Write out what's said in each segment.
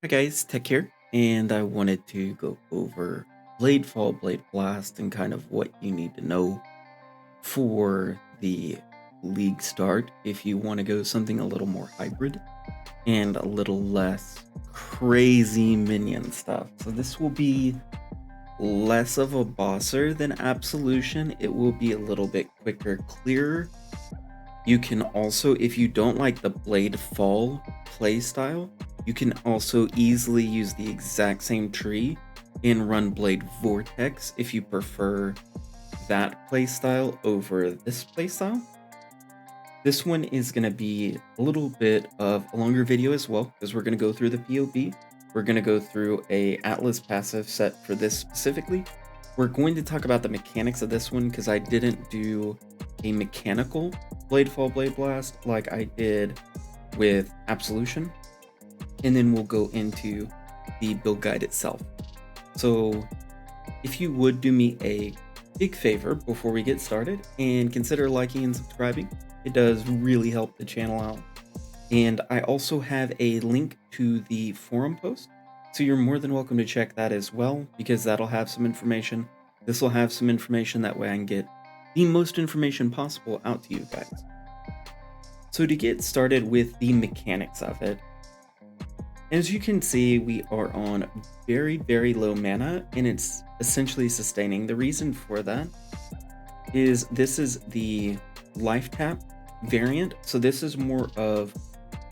Hi guys, Tech here, and I wanted to go over Bladefall, Blade Blast, and kind of what you need to know for the league start if you want to go something a little more hybrid and a little less crazy minion stuff. So this will be less of a bosser than Absolution. It will be a little bit quicker, clearer. You can also, if you don't like the Bladefall playstyle, you can also easily use the exact same tree and run Blade Vortex if you prefer that playstyle over this playstyle. This one is going to be a little bit of a longer video as well, because we're going to go through the PoB. We're going to go through a Atlas passive set for this specifically. We're going to talk about the mechanics of this one, because I didn't do a mechanical Bladefall Blade Blast like I did with Absolution. And then we'll go into the build guide itself. So if you would do me a big favor before we get started and consider liking and subscribing, it does really help the channel out. And I also have a link to the forum post, so you're more than welcome to check that as well, because that'll have some information. This will have some information, that way I can get the most information possible out to you guys. So to get started with the mechanics of it, as you can see, we are on very, very low mana, and it's essentially sustaining. The reason for that is this is the life tap variant. So this is more of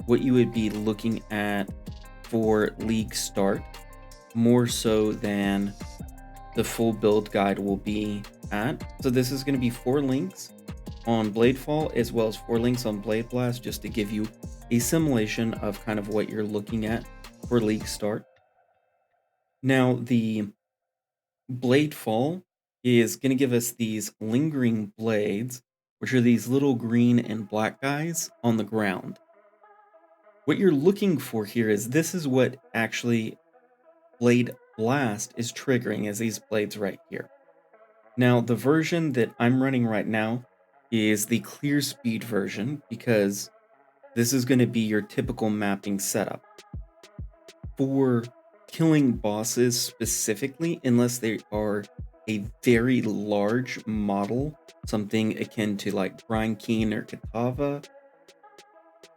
what you would be looking at for league start, more so than the full build guide will be at. So this is going to be 4 links on Bladefall as well as 4 links on Blade Blast, just to give you a simulation of kind of what you're looking at for league start. Now the Bladefall is going to give us these lingering blades, which are these little green and black guys on the ground. What you're looking for here is this is what actually Blade Blast is triggering, is these blades right here. Now the version that I'm running right now is the clear speed version, because this is going to be your typical mapping setup. For killing bosses specifically, unless they are a very large model, something akin to like Grindkeen or Katava,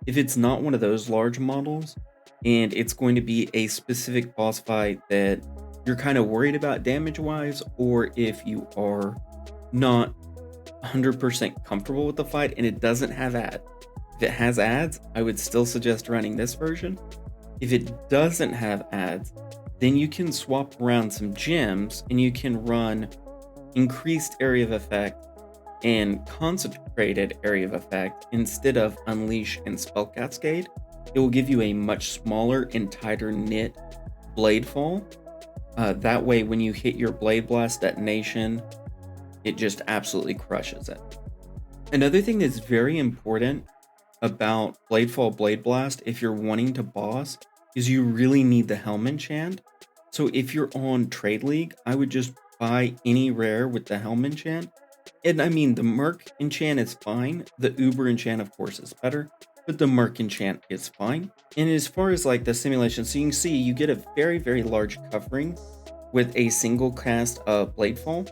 if it's not one of those large models, and it's going to be a specific boss fight that you're kind of worried about damage-wise, or if you are not 100% comfortable with the fight and it doesn't have ads. If it has ads, I would still suggest running this version. If it doesn't have ads, then you can swap around some gems and you can run increased area of effect and concentrated area of effect instead of Unleash and Spell Cascade. It will give you a much smaller and tighter knit Bladefall. That way, when you hit your Blade Blast detonation, it just absolutely crushes it. Another thing that's very important about Bladefall Blade Blast, if you're wanting to boss, is you really need the Helm enchant. So if you're on Trade League, I would just buy any rare with the Helm enchant. And I mean, the Merc enchant is fine. The Uber enchant, of course, is better, but the Merc enchant is fine. And as far as like the simulation, so you can see you get a very, very large covering with a single cast of Bladefall.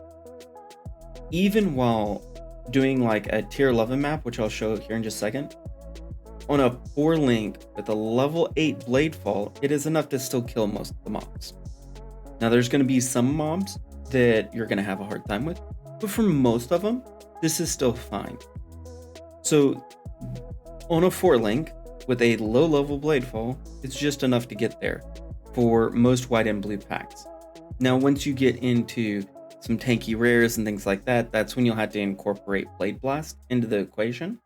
Even while doing like a tier 11 map, which I'll show here in just a second, on a 4 link with a level 8 Bladefall, it is enough to still kill most of the mobs. Now there's going to be some mobs that you're going to have a hard time with, but for most of them, this is still fine. So on a 4 link with a low level Bladefall, it's just enough to get there for most white and blue packs. Now once you get into some tanky rares and things like that, that's when you'll have to incorporate Blade Blast into the equation.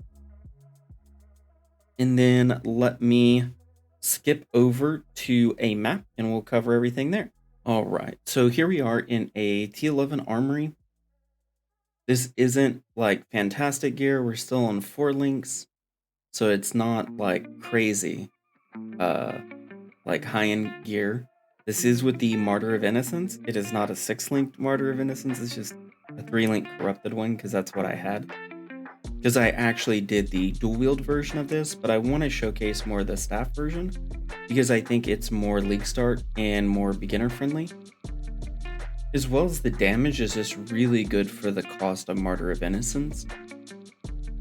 And then let me skip over to a map and we'll cover everything there. All right, so here we are in a T11 Armory. This isn't like fantastic gear. We're still on 4 links, so it's not like crazy, like high-end gear. This is with the Martyr of Innocence. It is not a 6-linked Martyr of Innocence. It's just a 3-link corrupted one, because that's what I had. Because I actually did the dual wield version of this, but I want to showcase more of the staff version, because I think it's more league start and more beginner friendly. As well as the damage is just really good for the cost of Martyr of Innocence.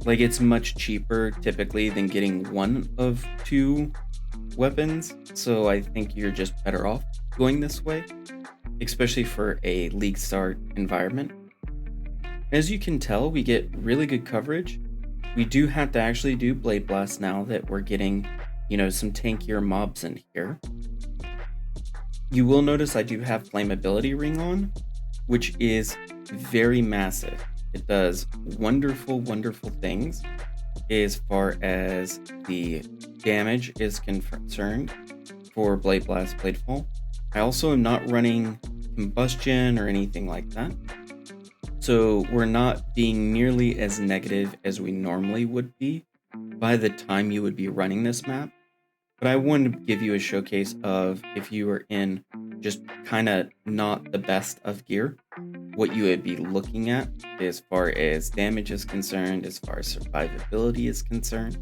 Like, it's much cheaper typically than getting one of two weapons, so I think you're just better off going this way, especially for a league start environment. As you can tell, we get really good coverage. We do have to actually do Blade Blast now that we're getting, some tankier mobs in here. You will notice I do have Flammability Ring on, which is very massive. It does wonderful, wonderful things as far as the damage is concerned for Blade Blast, Bladefall. I also am not running Combustion or anything like that. So we're not being nearly as negative as we normally would be by the time you would be running this map. But I wanted to give you a showcase of if you were in just kind of not the best of gear, what you would be looking at as far as damage is concerned, as far as survivability is concerned,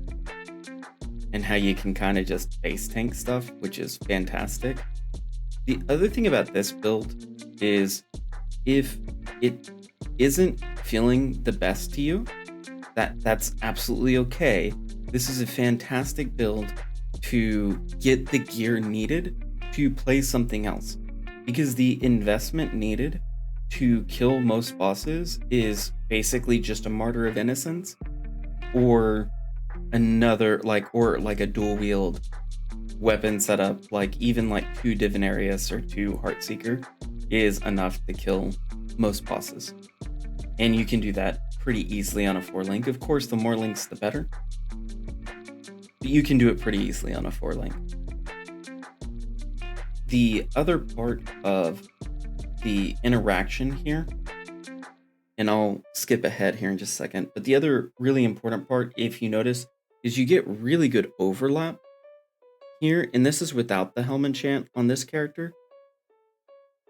and how you can kind of just base tank stuff, which is fantastic. The other thing about this build is if it isn't feeling the best to you, that's absolutely okay. This is a fantastic build to get the gear needed to play something else, because the investment needed to kill most bosses is basically just a Martyr of Innocence or another or a dual wield weapon setup, like even like 2 Divinarius or 2 Heartseeker is enough to kill most bosses, and you can do that pretty easily on a 4-link. Of course, the more links the better, but you can do it pretty easily on a 4-link. The other part of the interaction here, and I'll skip ahead here in just a second, but the other really important part, if you notice, is you get really good overlap here, and this is without the Helm enchant on this character.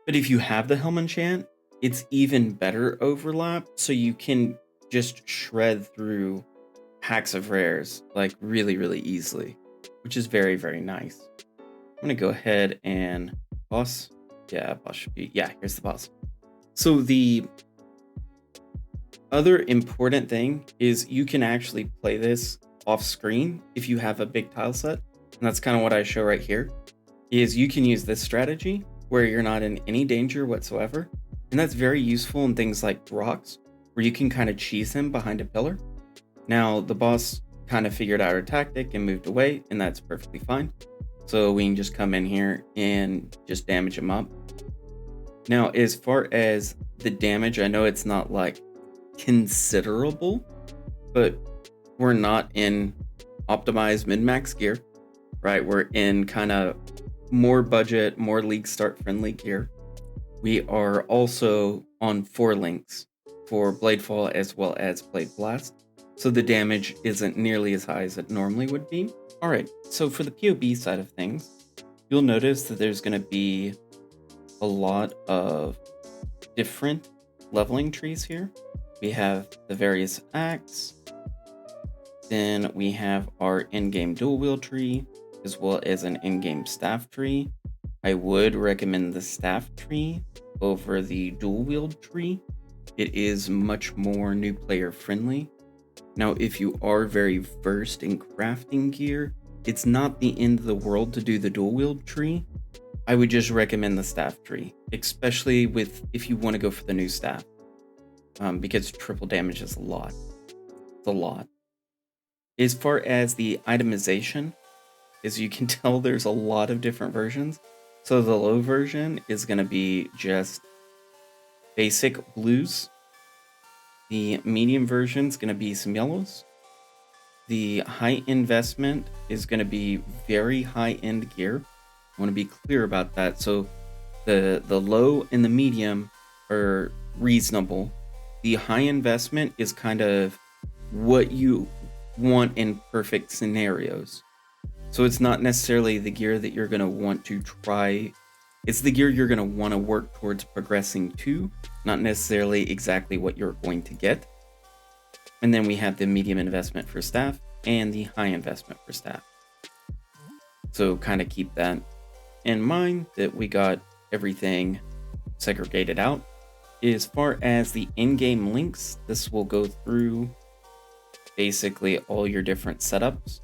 But if you have the Helm enchant, it's even better overlap, so you can just shred through packs of rares like really, really easily, which is very, very nice. I'm gonna go ahead and boss. Yeah, boss should be, yeah, here's the boss. So the other important thing is you can actually play this off screen if you have a big tile set, and that's kind of what I show right here, is you can use this strategy where you're not in any danger whatsoever, and that's very useful in things like rocks, where you can kind of cheese him behind a pillar. Now, the boss kind of figured out our tactic and moved away, and that's perfectly fine. So we can just come in here and just damage him up. Now, as far as the damage, I know it's not like considerable, but we're not in optimized min-max gear, right? We're in kind of more budget, more league start friendly gear. We are also on 4 links for Bladefall as well as Blade Blast, so the damage isn't nearly as high as it normally would be. All right, so for the PoB side of things, you'll notice that there's going to be a lot of different leveling trees here. We have the various acts, then we have our in-game dual wield tree, as well as an in-game staff tree. I would recommend the staff tree over the dual wield tree. It is much more new player friendly. Now, if you are very versed in crafting gear, it's not the end of the world to do the dual wield tree. I would just recommend the staff tree, especially if you want to go for the new staff, because triple damage is a lot. It's a lot. As far as the itemization, as you can tell, there's a lot of different versions. So the low version is going to be just basic blues. The medium version is going to be some yellows. The high investment is going to be very high-end gear. I want to be clear about that. So the low and the medium are reasonable. The high investment is kind of what you want in perfect scenarios. So it's not necessarily the gear that you're going to want to try. It's the gear you're going to want to work towards progressing to, not necessarily exactly what you're going to get. And then we have the medium investment for staff and the high investment for staff. So kind of keep that in mind that we got everything segregated out. As far as the in-game links, this will go through basically all your different setups.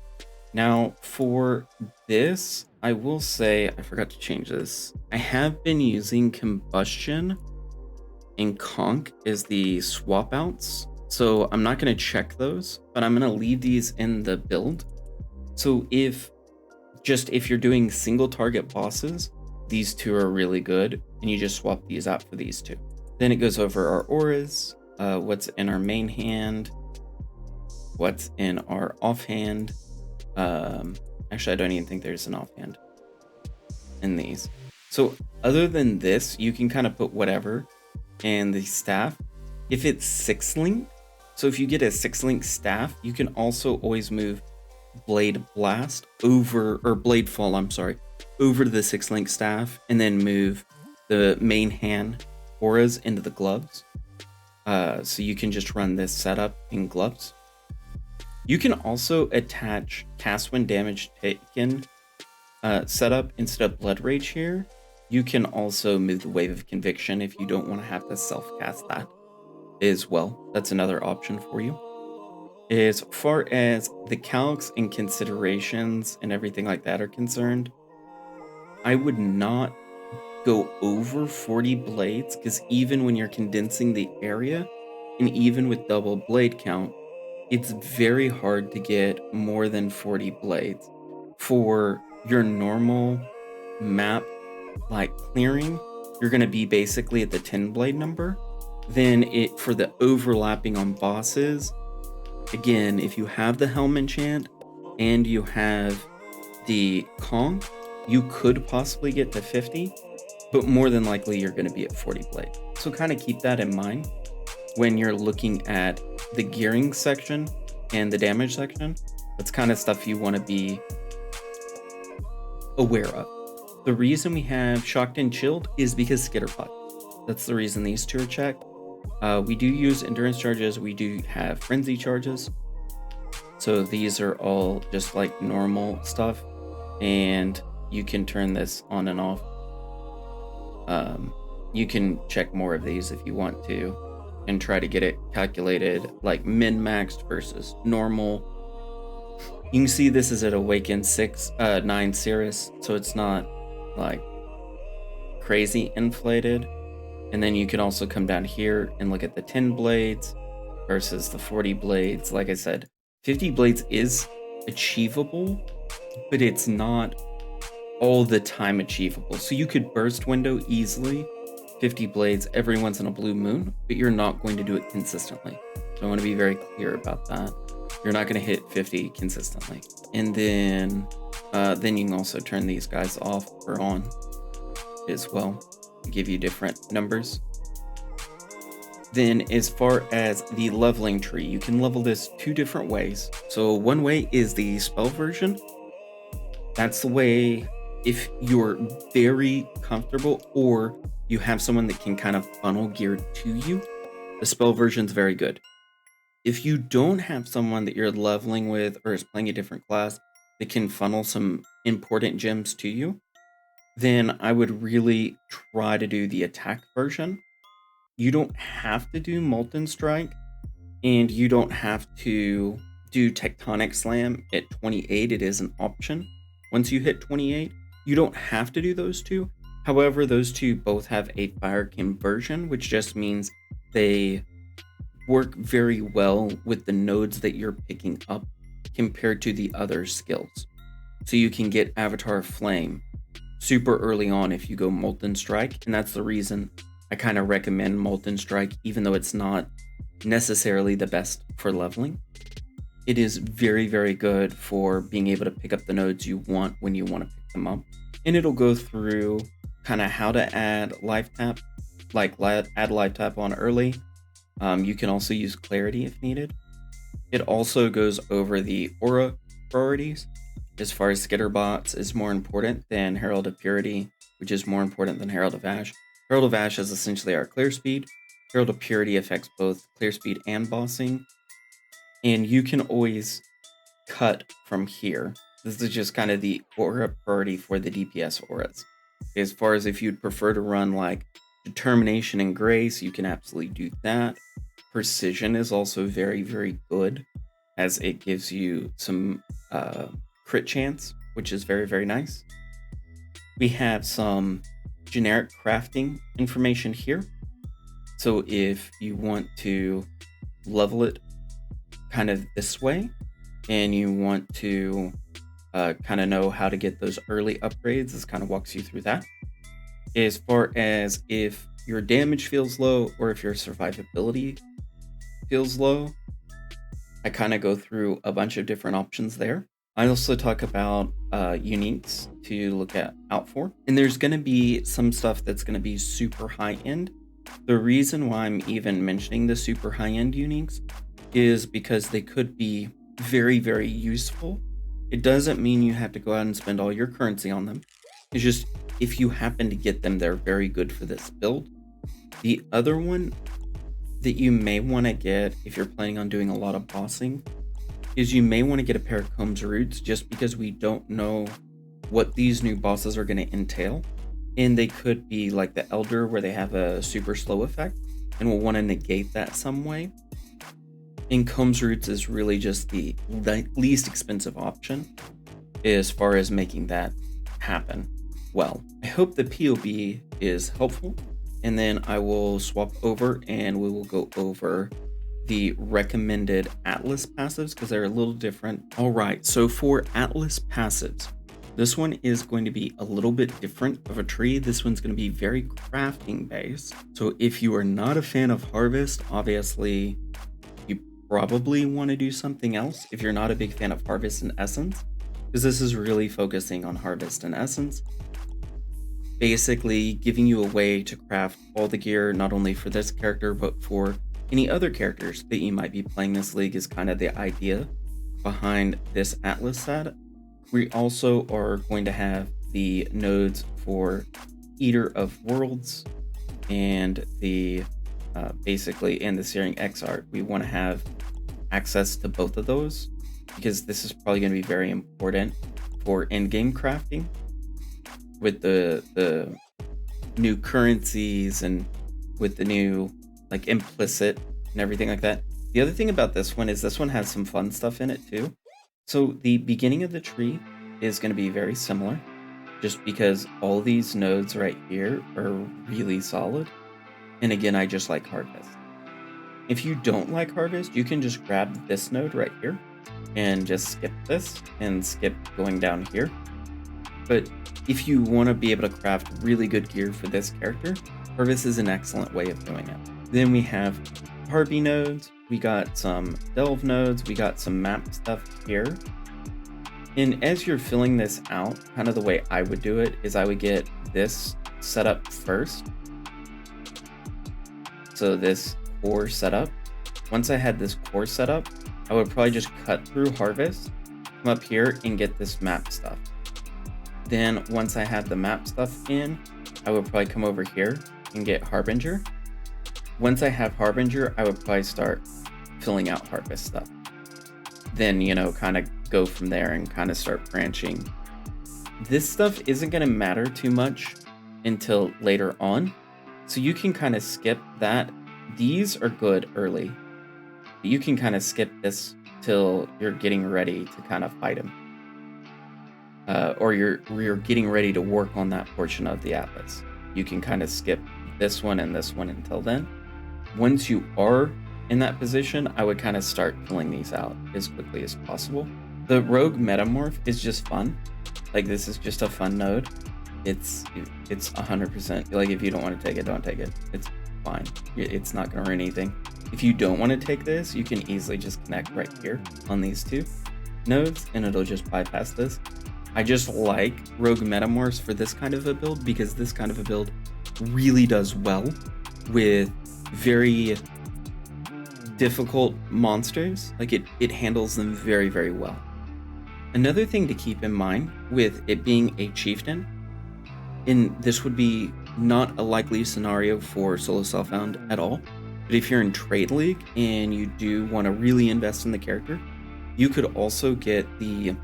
Now for this, I will say, I forgot to change this. I have been using combustion and conch as the swap outs. So I'm not going to check those, but I'm going to leave these in the build. So if you're doing single target bosses, these two are really good, and you just swap these out for these two. Then it goes over our auras, what's in our main hand, what's in our offhand. Actually, I don't even think there's an offhand in these. So other than this, you can kind of put whatever. And the staff, if it's 6-link, so if you get a 6-link staff, you can also always move Blade Blast over, or Bladefall, I'm sorry, over to the 6-link staff, and then move the main hand auras into the gloves. So you can just run this setup in gloves. You can also attach cast when damage taken setup instead of Blood Rage here. You can also move the Wave of Conviction if you don't want to have to self-cast that as well. That's another option for you. As far as the calcs and considerations and everything like that are concerned, I would not go over 40 blades, because even when you're condensing the area, and even with double blade count, it's very hard to get more than 40 blades. For your normal map, like clearing, you're going to be basically at the 10 blade number. Then for the overlapping on bosses, again, if you have the helm enchant and you have the conch, you could possibly get to 50, but more than likely you're going to be at 40 blade. So kind of keep that in mind when you're looking at the gearing section and the damage section. That's kind of stuff you want to be aware of. The reason we have shocked and chilled is because skitterpot. That's the reason these two are checked. We do use endurance charges. We do have frenzy charges. So these are all just like normal stuff, and you can turn this on and off. You can check more of these if you want to and try to get it calculated like min-maxed versus normal. You can see this is at Awaken 9 Cirrus, so it's not like crazy inflated. And then you can also come down here and look at the 10 blades versus the 40 blades. Like I said, 50 blades is achievable, but it's not all the time achievable. So you could burst window easily 50 blades every once in a blue moon, but you're not going to do it consistently. So I want to be very clear about that. You're not going to hit 50 consistently. And then you can also turn these guys off or on as well, give you different numbers. Then as far as the leveling tree, you can level this two different ways. So one way is the spell version. That's the way if you're very comfortable or you have someone that can kind of funnel gear to you, the spell version is very good. If you don't have someone that you're leveling with or is playing a different class that can funnel some important gems to you, then I would really try to do the attack version. You don't have to do Molten Strike, and you don't have to do Tectonic Slam at 28. It is an option. Once you hit 28, you don't have to do those two. However, those two both have a fire conversion, which just means they work very well with the nodes that you're picking up compared to the other skills. So you can get Avatar Flame super early on if you go Molten Strike, and that's the reason I kind of recommend Molten Strike, even though it's not necessarily the best for leveling. It is very, very good for being able to pick up the nodes you want when you want to pick them up. And it'll go through kind of how to add life tap, like add life tap on early. You can also use Clarity if needed. It also goes over the aura priorities. As far as Skitterbots is more important than Herald of Purity, which is more important than Herald of Ash. Herald of Ash is essentially our clear speed. Herald of Purity affects both clear speed and bossing. And you can always cut from here. This is just kind of the aura priority for the DPS auras. As far as if you'd prefer to run like Determination and Grace, you can absolutely do that. Precision is also very, very good, as it gives you some crit chance, which is very, very nice. We have some generic crafting information here. So if you want to level it kind of this way, and you want to kind of know how to get those early upgrades, this kind of walks you through that. As far as if your damage feels low or if your survivability feels low, I kind of go through a bunch of different options there. I also talk about uniques to look out for. And there's going to be some stuff that's going to be super high end. The reason why I'm even mentioning the super high end uniques is because they could be very, very useful. It doesn't mean you have to go out and spend all your currency on them. It's just if you happen to get them, they're very good for this build. The other one that you may want to get if you're planning on doing a lot of bossing is you may want to get a pair of Combs Roots, just because we don't know what these new bosses are going to entail. And they could be like the Elder, where they have a super slow effect, and we'll want to negate that some way. And Combs Roots is really just the least expensive option as far as making that happen. Well, I hope the PoB is helpful, and then I will swap over and we will go over the recommended Atlas passives because they're a little different. All right, so for Atlas passives, this one is going to be a little bit different of a tree. This one's going to be very crafting based. So if you are not a fan of Harvest, obviously you probably want to do something else if you're not a big fan of Harvest and Essence, because this is really focusing on Harvest and Essence. Basically giving you a way to craft all the gear, not only for this character, but for any other characters that you might be playing this league, is kind of the idea behind this Atlas set. We also are going to have the nodes for Eater of Worlds and the basically and the Searing Exile. We want to have access to both of those because this is probably going to be very important for in-game crafting with the new currencies and with the new like implicit and everything like that. The other thing about this one is this one has some fun stuff in it too. So the beginning of the tree is going to be very similar, just because all these nodes right here are really solid. And again, I just like Harvest. If you don't like Harvest, you can just grab this node right here and just skip this and skip going down here. But if you want to be able to craft really good gear for this character, Harvest is an excellent way of doing it. Then we have Harvey nodes, we got some Delve nodes, we got some map stuff here. And as you're filling this out, kind of the way I would do it is I would get this set up first. So this core setup. Once I had this core set up, I would probably just cut through Harvest, come up here and get this map stuff. Then once I had the map stuff in, I would probably come over here and get Harbinger. Once I have Harbinger, I would probably start filling out Harvest stuff. Then, you know, kind of go from there and kind of start branching. This stuff isn't going to matter too much until later on, so you can kind of skip that. These are good early, but you can kind of skip this till you're getting ready to kind of fight him. Or you're getting ready to work on that portion of the Atlas. You can kind of skip this one and this one until then. Once you are in that position, I would kind of start filling these out as quickly as possible. The Rogue Metamorph is just fun. Like, this is just a fun node. It's 100%. Like, if you don't want to take it, don't take it. It's fine. It's not going to ruin anything. If you don't want to take this, you can easily just connect right here on these two nodes, and it'll just bypass this. I just like Rogue Metamorphs for this kind of a build because this kind of a build really does well with very difficult monsters. Like, it handles them very, very well. Another thing to keep in mind with it being a chieftain, and this would be not a likely scenario for solo self-found at all, but if you're in Trade League and you do want to really invest in the character, you could also get the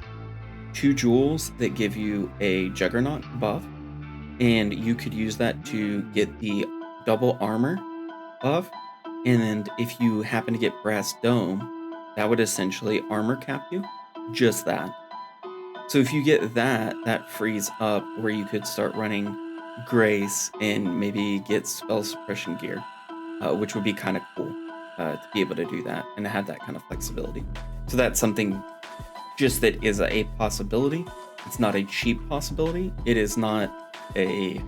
2 jewels that give you a Juggernaut buff, and you could use that to get the double armor buff. And if you happen to get Brass Dome, that would essentially armor cap you, just that. So if you get that, that frees up where you could start running Grace and maybe get spell suppression gear, which would be kind of cool to be able to do that and have that kind of flexibility. So that's something just that is a possibility. It's not a cheap possibility. It is not a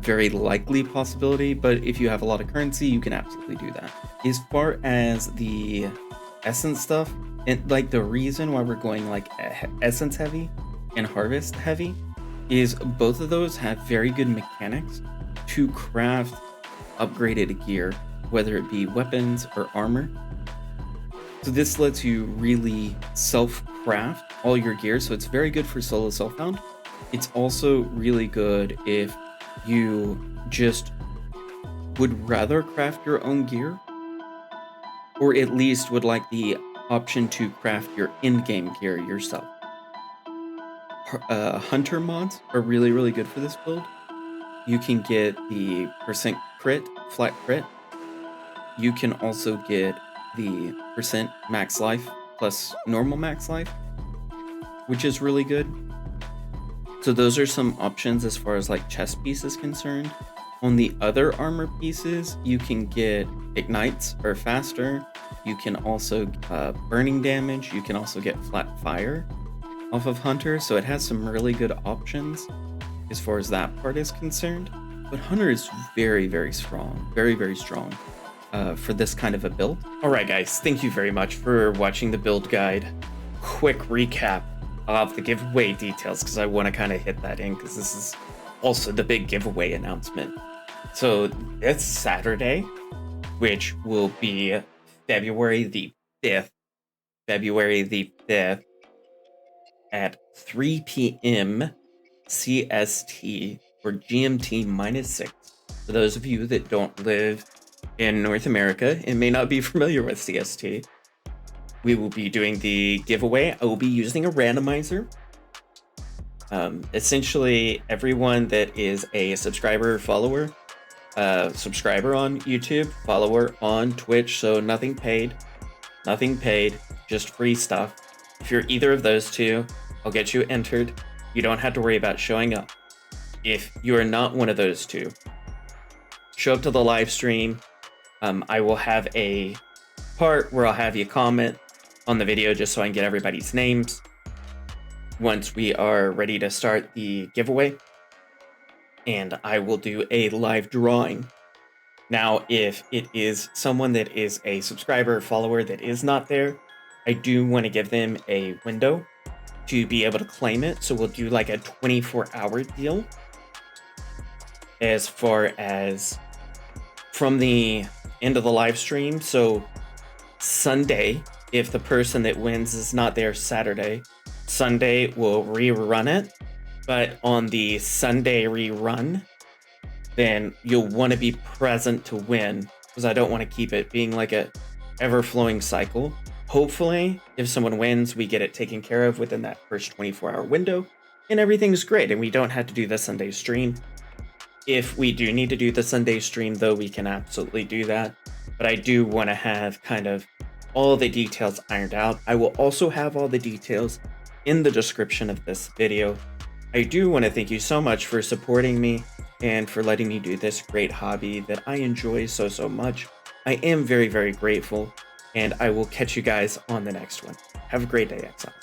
very likely possibility, but if you have a lot of currency, you can absolutely do that. As far as the essence stuff, and like the reason why we're going like essence heavy and harvest heavy is both of those have very good mechanics to craft upgraded gear, whether it be weapons or armor. So this lets you really self-craft all your gear, so it's very good for solo self-found. It's also really good if you just would rather craft your own gear, or at least would like the option to craft your in-game gear yourself. Hunter mods are really, really good for this build. You can get the percent crit, flat crit. You can also get the percent max life plus normal max life, which is really good. So those are some options as far as like chest piece is concerned. On the other armor pieces, you can get ignites or faster. You can also burning damage. You can also get flat fire off of Hunter. So it has some really good options as far as that part is concerned. But Hunter is very, very strong, very, very strong for this kind of a build. All right, guys, thank you very much for watching the build guide. Quick recap of the giveaway details, because I want to kind of hit that in, because this is also the big giveaway announcement. So this Saturday, which will be February the 5th, at 3 p.m. CST or GMT -6. For those of you that don't live in North America and may not be familiar with CST, we will be doing the giveaway. I will be using a randomizer. Essentially, everyone that is a subscriber or follower, subscriber on YouTube, follower on Twitch, so nothing paid, just free stuff. If you're either of those two, I'll get you entered. You don't have to worry about showing up. If you are not one of those two, show up to the live stream. I will have a part where I'll have you comment on the video just so I can get everybody's names once we are ready to start the giveaway. And I will do a live drawing. Now, if it is someone that is a subscriber or follower that is not there, I do want to give them a window to be able to claim it. So we'll do like a 24-hour deal as far as from the end of the live stream. So Sunday, if the person that wins is not there Saturday, Sunday we'll rerun it. But on the Sunday rerun, then you'll want to be present to win, because I don't want to keep it being like a ever-flowing cycle. Hopefully, if someone wins, we get it taken care of within that first 24-hour window, and everything's great, and we don't have to do the Sunday stream. If we do need to do the Sunday stream, though, we can absolutely do that. But I do want to have kind of all the details ironed out. I will also have all the details in the description of this video. I do want to thank you so much for supporting me and for letting me do this great hobby that I enjoy so much. I am very, very grateful, and I will catch you guys on the next one. Have a great day, Exiles.